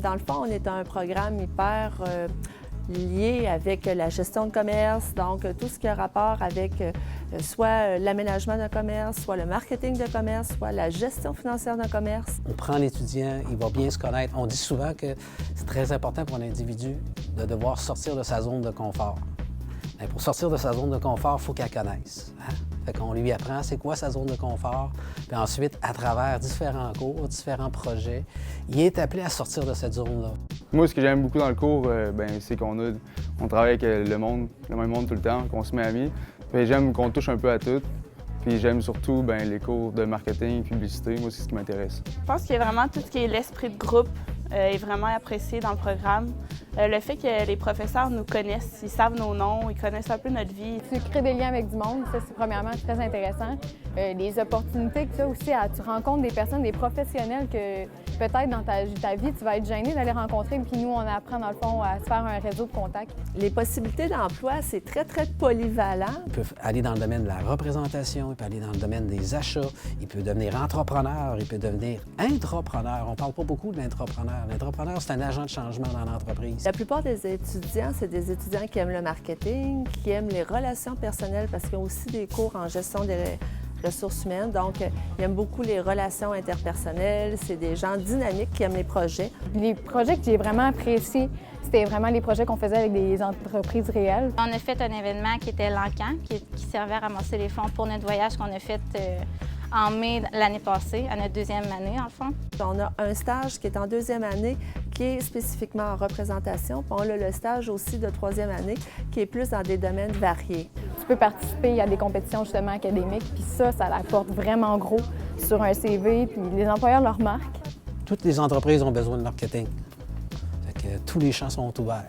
Dans le fond, on est un programme hyper lié avec la gestion de commerce, donc tout ce qui a rapport avec soit l'aménagement d'un commerce, soit le marketing de commerce, soit la gestion financière d'un commerce. On prend l'étudiant, il va bien se connaître. On dit souvent que c'est très important pour un individu de devoir sortir de sa zone de confort. Mais pour sortir de sa zone de confort, il faut qu'elle connaisse. Hein? Fait qu'on lui apprend c'est quoi sa zone de confort, puis ensuite, à travers différents cours, différents projets, il est appelé à sortir de cette zone-là. Moi, ce que j'aime beaucoup dans le cours, c'est qu'on travaille avec le même monde tout le temps, qu'on se met amis. Puis j'aime qu'on touche un peu à tout. Puis j'aime surtout les cours de marketing, publicité. Moi, c'est ce qui m'intéresse. Je pense qu'il y a vraiment tout ce qui est l'esprit de groupe est vraiment apprécié dans le programme. Le fait que les professeurs nous connaissent, ils savent nos noms, ils connaissent un peu notre vie. Tu crées des liens avec du monde, ça c'est premièrement très intéressant. Les opportunités que tu as aussi, tu rencontres des personnes, des professionnels que peut-être dans ta vie, tu vas être gêné d'aller rencontrer, puis nous, on apprend dans le fond à se faire un réseau de contacts. Les possibilités d'emploi, c'est très, très polyvalent. Il peut aller dans le domaine de la représentation, il peut aller dans le domaine des achats, il peut devenir entrepreneur, il peut devenir intrapreneur. On ne parle pas beaucoup de l'intrapreneur. L'intrapreneur, c'est un agent de changement dans l'entreprise. La plupart des étudiants, c'est des étudiants qui aiment le marketing, qui aiment les relations personnelles parce qu'il y a aussi des cours en gestion des ressources humaines. Donc, ils aiment beaucoup les relations interpersonnelles. C'est des gens dynamiques qui aiment les projets. Les projets que j'ai vraiment appréciés, c'était vraiment les projets qu'on faisait avec des entreprises réelles. On a fait un événement qui était l'Encan, qui servait à ramasser les fonds pour notre voyage qu'on a fait en mai l'année passée, à notre deuxième année, en fond. On a un stage qui est en deuxième année, qui est spécifiquement en représentation. Puis on a le stage aussi de troisième année, qui est plus dans des domaines variés. Tu peux participer à des compétitions justement académiques, puis ça apporte vraiment gros sur un CV, puis les employeurs le remarquent. Toutes les entreprises ont besoin de marketing. Fait que tous les champs sont ouverts.